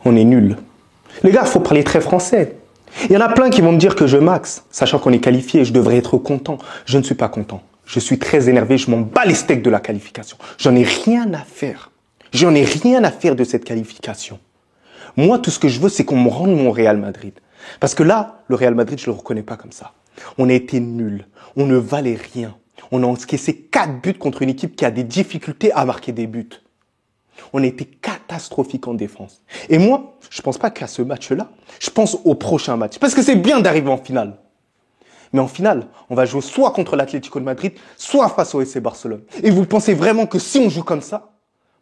On est nuls. Les gars, il faut parler très français. Il y en a plein qui vont me dire que je max, sachant qu'on est qualifié et je devrais être content. Je ne suis pas content. Je suis très énervé, je m'en bats les steaks de la qualification. J'en ai rien à faire. J'en ai rien à faire de cette qualification. Moi, tout ce que je veux, c'est qu'on me rende mon Real Madrid. Parce que là, le Real Madrid, je le reconnais pas comme ça. On a été nuls. On ne valait rien. On a encaissé 4 buts contre une équipe qui a des difficultés à marquer des buts. On a été catastrophique en défense. Et moi, je pense pas qu'à ce match-là. Je pense au prochain match. Parce que c'est bien d'arriver en finale. Mais en finale, on va jouer soit contre l'Atlético de Madrid, soit face au FC Barcelone. Et vous pensez vraiment que si on joue comme ça,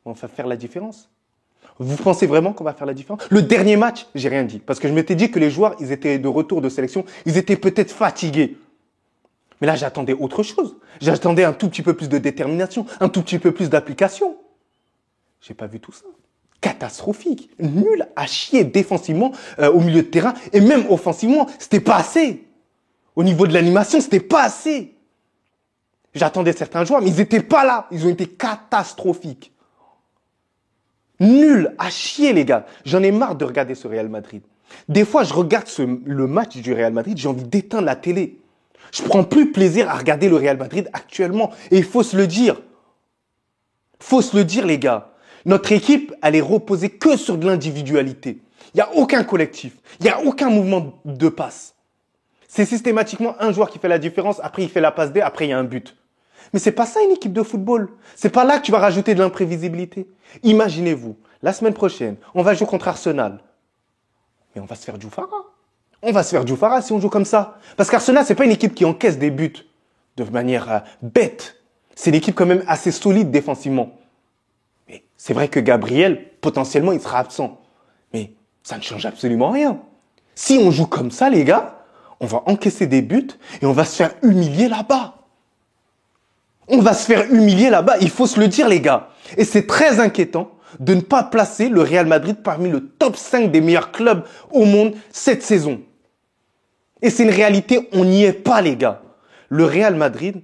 on va faire la différence? Vous pensez vraiment qu'on va faire la différence? Le dernier match, j'ai rien dit. Parce que je m'étais dit que les joueurs, ils étaient de retour de sélection. Ils étaient peut-être fatigués. Mais là, j'attendais autre chose. J'attendais un tout petit peu plus de détermination, un tout petit peu plus d'application. J'ai pas vu tout ça. Catastrophique. Nul à chier défensivement au milieu de terrain. Et même offensivement, c'était pas assez. Au niveau de l'animation, c'était pas assez. J'attendais certains joueurs, mais ils étaient pas là. Ils ont été catastrophiques. Nul à chier, les gars. J'en ai marre de regarder ce Real Madrid. Des fois, je regarde le match du Real Madrid, j'ai envie d'éteindre la télé. Je prends plus plaisir à regarder le Real Madrid actuellement. Et il faut se le dire. Faut se le dire, les gars. Notre équipe, elle est reposée que sur de l'individualité. Il n'y a aucun collectif. Il n'y a aucun mouvement de passe. C'est systématiquement un joueur qui fait la différence. Après, il fait la passe D. Après, il y a un but. Mais c'est pas ça une équipe de football. C'est pas là que tu vas rajouter de l'imprévisibilité. Imaginez-vous, la semaine prochaine, on va jouer contre Arsenal. Mais on va se faire Djoufara. On va se faire Djoufara si on joue comme ça. Parce qu'Arsenal, c'est pas une équipe qui encaisse des buts de manière bête. C'est une équipe quand même assez solide défensivement. Mais c'est vrai que Gabriel, potentiellement, il sera absent. Mais ça ne change absolument rien. Si on joue comme ça, les gars, on va encaisser des buts et on va se faire humilier là-bas. On va se faire humilier là-bas, il faut se le dire, les gars. Et c'est très inquiétant de ne pas placer le Real Madrid parmi le top 5 des meilleurs clubs au monde cette saison. Et c'est une réalité, on n'y est pas, les gars. Le Real Madrid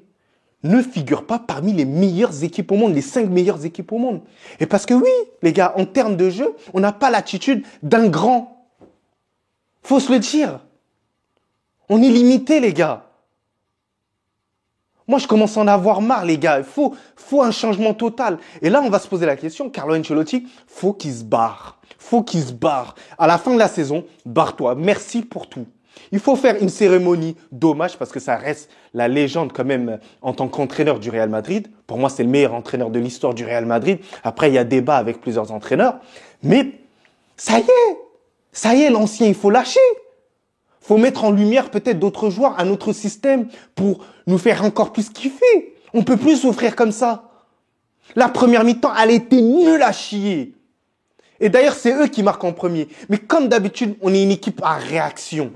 ne figure pas parmi les meilleures équipes au monde, les 5 meilleures équipes au monde. Et parce que oui, les gars, en termes de jeu, on n'a pas l'attitude d'un grand. Faut se le dire. On est limité, les gars. Moi, je commence à en avoir marre, les gars. Il faut un changement total. Et là, on va se poser la question, Carlo Ancelotti, faut qu'il se barre. Faut qu'il se barre. À la fin de la saison, barre-toi. Merci pour tout. Il faut faire une cérémonie d'hommage parce que ça reste la légende quand même en tant qu'entraîneur du Real Madrid. Pour moi, c'est le meilleur entraîneur de l'histoire du Real Madrid. Après, il y a débat avec plusieurs entraîneurs. Mais ça y est, l'ancien, il faut lâcher. Faut mettre en lumière peut-être d'autres joueurs, un autre système pour nous faire encore plus kiffer. On peut plus souffrir comme ça. La première mi-temps, elle était nulle à chier. Et d'ailleurs, c'est eux qui marquent en premier. Mais comme d'habitude, on est une équipe à réaction.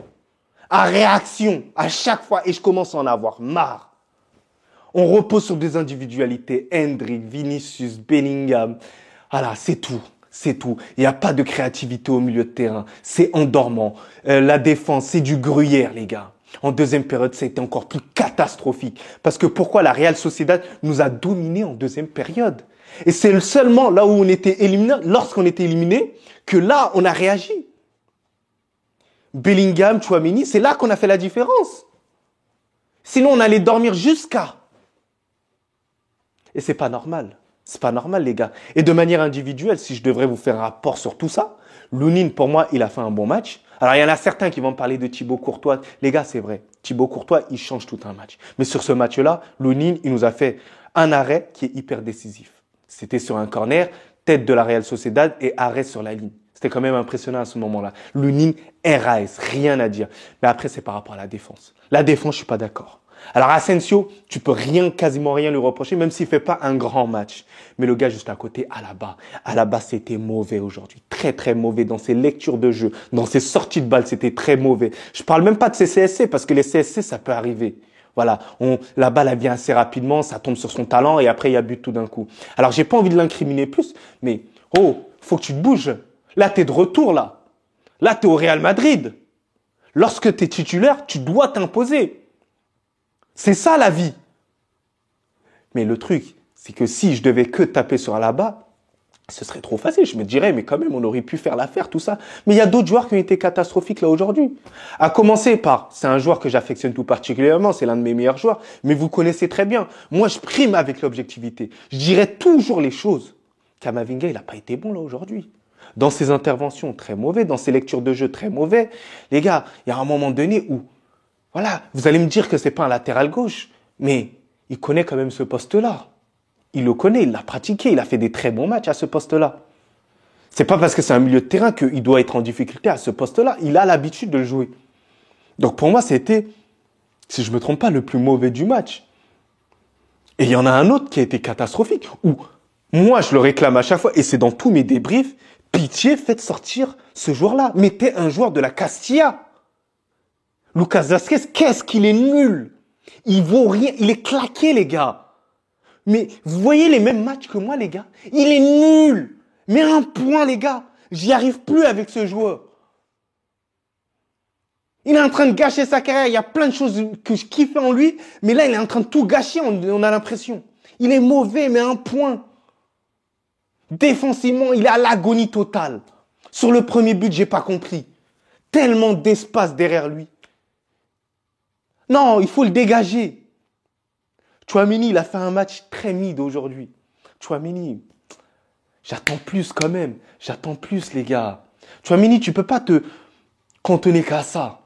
À réaction, à chaque fois. Et je commence à en avoir marre. On repose sur des individualités. Hendrick, Vinicius, Bellingham. Voilà, c'est tout. C'est tout. Il n'y a pas de créativité au milieu de terrain. C'est endormant. La défense, c'est du gruyère, les gars. En deuxième période, ça a été encore plus catastrophique. Parce que pourquoi la Real Sociedad nous a dominés en deuxième période? Et c'est seulement là où on était éliminé, lorsqu'on était éliminé, que là, on a réagi. Bellingham, Tchouaméni, c'est là qu'on a fait la différence. Sinon, on allait dormir jusqu'à. Et c'est pas normal. C'est pas normal, les gars. Et de manière individuelle, si je devrais vous faire un rapport sur tout ça, Lounine, pour moi, il a fait un bon match. Alors, il y en a certains qui vont me parler de Thibaut Courtois. Les gars, c'est vrai. Thibaut Courtois, il change tout un match. Mais sur ce match-là, Lounine, il nous a fait un arrêt qui est hyper décisif. C'était sur un corner, tête de la Real Sociedad et arrêt sur la ligne. C'était quand même impressionnant à ce moment-là. Lounine, RAS, rien à dire. Mais après, c'est par rapport à la défense. La défense, je suis pas d'accord. Alors Asensio, tu peux quasiment rien lui reprocher, même s'il fait pas un grand match. Mais le gars juste à côté, Alaba, c'était mauvais aujourd'hui. Très, très mauvais dans ses lectures de jeu, dans ses sorties de balle, c'était très mauvais. Je parle même pas de ses CSC, parce que les CSC, ça peut arriver. Voilà, la balle, elle vient assez rapidement, ça tombe sur son talent, et après, il y a but tout d'un coup. Alors, j'ai pas envie de l'incriminer plus, mais, faut que tu te bouges. Là, t'es de retour, là. Là, t'es au Real Madrid. Lorsque t'es titulaire, tu dois t'imposer. C'est ça la vie. Mais le truc, c'est que si je devais que taper sur Alaba, ce serait trop facile. Je me dirais, mais quand même, on aurait pu faire l'affaire, tout ça. Mais il y a d'autres joueurs qui ont été catastrophiques là aujourd'hui. À commencer par, c'est un joueur que j'affectionne tout particulièrement, c'est l'un de mes meilleurs joueurs, mais vous connaissez très bien. Moi, je prime avec l'objectivité. Je dirais toujours les choses. Kamavinga, il n'a pas été bon là aujourd'hui. Dans ses interventions, très mauvais. Dans ses lectures de jeu, très mauvais. Les gars, il y a un moment donné où, voilà, vous allez me dire que c'est pas un latéral gauche, mais il connaît quand même ce poste-là. Il le connaît, il l'a pratiqué, il a fait des très bons matchs à ce poste-là. C'est pas parce que c'est un milieu de terrain qu'il doit être en difficulté à ce poste-là. Il a l'habitude de le jouer. Donc pour moi, c'était, si je me trompe pas, le plus mauvais du match. Et il y en a un autre qui a été catastrophique, où moi, je le réclame à chaque fois, et c'est dans tous mes débriefs, pitié, faites sortir ce joueur-là. Mettez un joueur de la Castilla. Lucas Vázquez, qu'est-ce qu'il est nul. Il vaut rien, il est claqué, les gars. Mais vous voyez les mêmes matchs que moi, les gars. Il est nul. Mais un point, les gars. J'y arrive plus avec ce joueur. Il est en train de gâcher sa carrière. Il y a plein de choses que je kiffe en lui. Mais là, il est en train de tout gâcher, on a l'impression. Il est mauvais, mais un point. Défensivement, il est à l'agonie totale. Sur le premier but, j'ai pas compris. Tellement d'espace derrière lui. Non, il faut le dégager. Tchouaméni, il a fait un match très mid aujourd'hui. Tchouaméni, j'attends plus quand même. J'attends plus, les gars. Tchouaméni, tu peux pas te cantonner qu'à ça.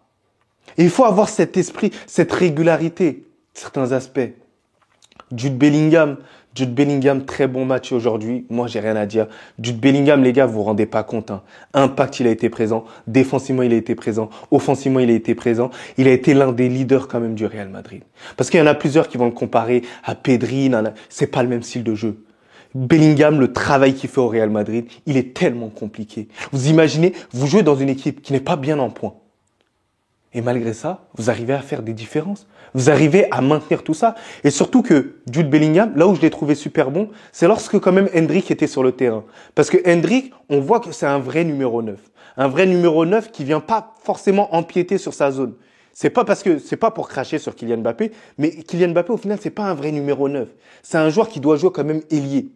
Et il faut avoir cet esprit, cette régularité, certains aspects. Jude Bellingham, très bon match aujourd'hui. Moi, j'ai rien à dire. Jude Bellingham, les gars, vous vous rendez pas compte. Hein. Impact, il a été présent. Défensivement, il a été présent. Offensivement, il a été présent. Il a été l'un des leaders quand même du Real Madrid. Parce qu'il y en a plusieurs qui vont le comparer à Pedri. C'est pas le même style de jeu. Bellingham, le travail qu'il fait au Real Madrid, il est tellement compliqué. Vous imaginez, vous jouez dans une équipe qui n'est pas bien en point. Et malgré ça, vous arrivez à faire des différences. Vous arrivez à maintenir tout ça. Et surtout que Jude Bellingham, là où je l'ai trouvé super bon, c'est lorsque quand même Hendrick était sur le terrain. Parce que Hendrick, on voit que c'est un vrai numéro 9. Un vrai numéro 9 qui vient pas forcément empiéter sur sa zone. C'est pas pour cracher sur Kylian Mbappé, mais Kylian Mbappé, au final, c'est pas un vrai numéro 9. C'est un joueur qui doit jouer quand même ailier.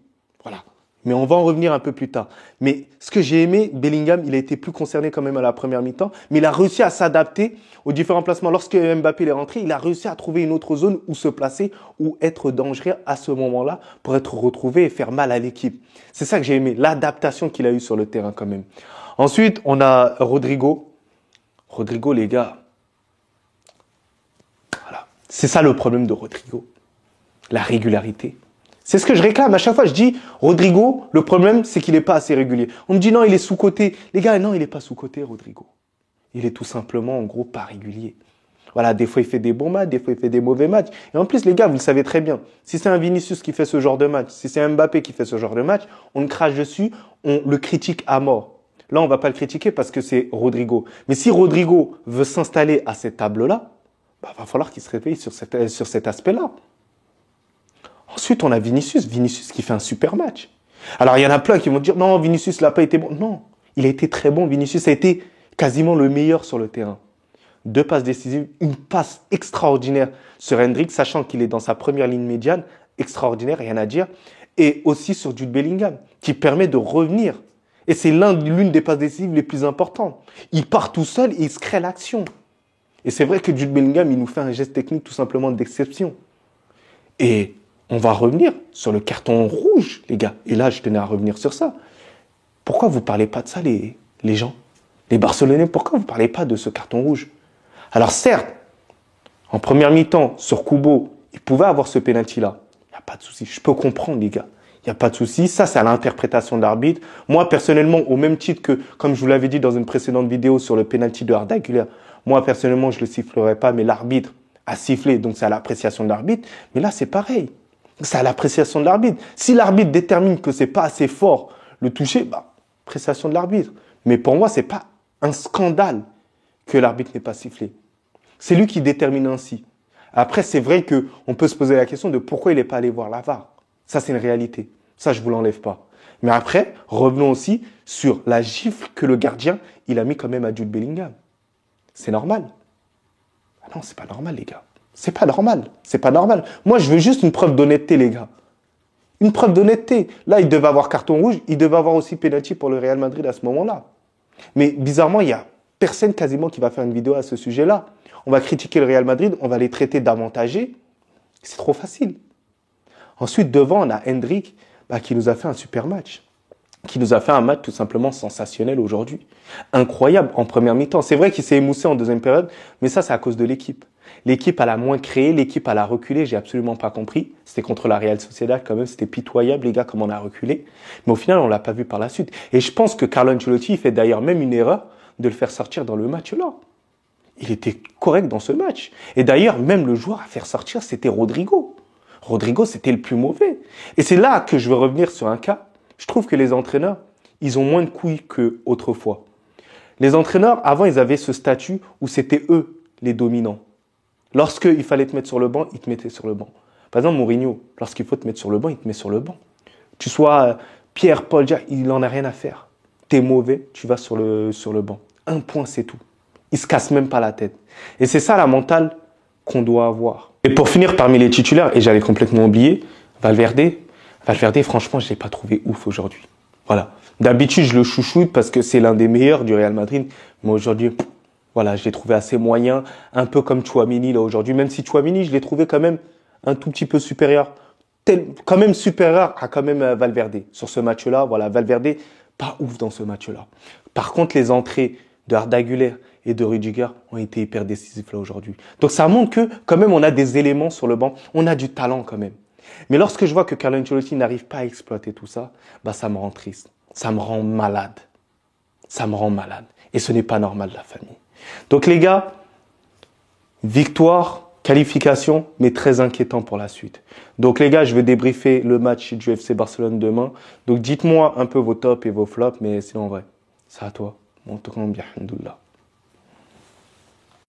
Voilà. Mais on va en revenir un peu plus tard. Mais ce que j'ai aimé, Bellingham, il a été plus concerné quand même à la première mi-temps, mais il a réussi à s'adapter aux différents placements. Lorsque Mbappé est rentré, il a réussi à trouver une autre zone où se placer, où être dangereux à ce moment-là pour être retrouvé et faire mal à l'équipe. C'est ça que j'ai aimé, l'adaptation qu'il a eue sur le terrain quand même. Ensuite, on a Rodrigo. Rodrigo, les gars, voilà. C'est ça le problème de Rodrigo, la régularité. C'est ce que je réclame. À chaque fois, je dis, Rodrigo, le problème, c'est qu'il n'est pas assez régulier. On me dit, non, il est sous-coté. Les gars, non, il n'est pas sous-coté, Rodrigo. Il est tout simplement, en gros, pas régulier. Voilà, des fois, il fait des bons matchs, des fois, il fait des mauvais matchs. Et en plus, les gars, vous le savez très bien. Si c'est un Vinicius qui fait ce genre de match, si c'est un Mbappé qui fait ce genre de match, on le crache dessus, on le critique à mort. Là, on va pas le critiquer parce que c'est Rodrigo. Mais si Rodrigo veut s'installer à cette table-là, bah, va falloir qu'il se réveille sur cet aspect-là. Ensuite, on a Vinicius qui fait un super match. Alors, il y en a plein qui vont dire, non, Vinicius n'a pas été bon. Non, il a été très bon. Vinicius a été quasiment le meilleur sur le terrain. 2 passes décisives, une passe extraordinaire sur Hendrick, sachant qu'il est dans sa première ligne médiane. Extraordinaire, rien à dire. Et aussi sur Jude Bellingham, qui permet de revenir. Et c'est l'une des passes décisives les plus importantes. Il part tout seul et il se crée l'action. Et c'est vrai que Jude Bellingham, il nous fait un geste technique tout simplement d'exception. Et on va revenir sur le carton rouge, les gars. Et là, je tenais à revenir sur ça. Pourquoi vous ne parlez pas de ça, les gens? Les Barcelonais, pourquoi vous ne parlez pas de ce carton rouge? Alors certes, en première mi-temps, sur Kubo, il pouvait avoir ce pénalty-là. Il n'y a pas de souci. Je peux comprendre, les gars. Il n'y a pas de souci. Ça, c'est à l'interprétation de l'arbitre. Moi, personnellement, au même titre que, comme je vous l'avais dit dans une précédente vidéo sur le pénalty de Arda Güler, moi, personnellement, je ne le sifflerai pas, mais l'arbitre a sifflé, donc c'est à l'appréciation de l'arbitre. Mais là, c'est pareil. C'est à l'appréciation de l'arbitre. Si l'arbitre détermine que c'est pas assez fort le toucher, bah, appréciation de l'arbitre. Mais pour moi, c'est pas un scandale que l'arbitre n'ait pas sifflé. C'est lui qui détermine ainsi. Après, c'est vrai qu'on peut se poser la question de pourquoi il n'est pas allé voir la VAR. Ça, c'est une réalité. Ça, je vous l'enlève pas. Mais après, revenons aussi sur la gifle que le gardien, il a mis quand même à Jude Bellingham. C'est normal. Ah non, c'est pas normal, les gars. C'est pas normal. C'est pas normal. Moi, je veux juste une preuve d'honnêteté, les gars. Une preuve d'honnêteté. Là, il devait avoir carton rouge, il devait avoir aussi penalty pour le Real Madrid à ce moment-là. Mais bizarrement, il n'y a personne quasiment qui va faire une vidéo à ce sujet-là. On va critiquer le Real Madrid, on va les traiter d'avantagés. C'est trop facile. Ensuite, devant, on a Hendrick qui nous a fait un super match. Qui nous a fait un match tout simplement sensationnel aujourd'hui. Incroyable en première mi-temps. C'est vrai qu'il s'est émoussé en deuxième période, mais ça, c'est à cause de l'équipe. L'équipe, elle a moins créé, l'équipe, elle a reculé, j'ai absolument pas compris. C'était contre la Real Sociedad quand même, c'était pitoyable, les gars, comment on a reculé. Mais au final, on l'a pas vu par la suite. Et je pense que Carlo Ancelotti, il fait d'ailleurs même une erreur de le faire sortir dans le match-là. Il était correct dans ce match. Et d'ailleurs, même le joueur à faire sortir, c'était Rodrigo. Rodrigo, c'était le plus mauvais. Et c'est là que je veux revenir sur un cas. Je trouve que les entraîneurs, ils ont moins de couilles qu'autrefois. Les entraîneurs, avant, ils avaient ce statut où c'était eux, les dominants. Lorsqu'il fallait te mettre sur le banc, ils te mettaient sur le banc. Par exemple, Mourinho, lorsqu'il faut te mettre sur le banc, il te met sur le banc. Tu sois Pierre, Paul, Jack, il en a rien à faire. T'es mauvais, tu vas sur le banc. Un point, c'est tout. Il se casse même pas la tête. Et c'est ça la mentale qu'on doit avoir. Et pour finir, parmi les titulaires, et j'allais complètement oublier, Valverde, franchement, je l'ai pas trouvé ouf aujourd'hui. Voilà. D'habitude, je le chouchoute parce que c'est l'un des meilleurs du Real Madrid. Mais aujourd'hui, voilà, je l'ai trouvé assez moyen, un peu comme Tchouaméni là aujourd'hui. Même si Tchouaméni, je l'ai trouvé quand même un tout petit peu supérieur. Quand même supérieur à quand même Valverde. Sur ce match-là, voilà, Valverde, pas ouf dans ce match-là. Par contre, les entrées de Arda Güler et de Rudiger ont été hyper décisifs là aujourd'hui. Donc ça montre que quand même on a des éléments sur le banc, on a du talent quand même. Mais lorsque je vois que Carlo Ancelotti n'arrive pas à exploiter tout ça, ça me rend triste, ça me rend malade. Ça me rend malade. Et ce n'est pas normal, la famille. Donc les gars, victoire, qualification, mais très inquiétant pour la suite. Donc les gars, je vais débriefer le match du FC Barcelone demain. Donc dites-moi un peu vos tops et vos flops, mais sinon en vrai, c'est à toi. Bon, en tout cas, bien, alhamdoulilah.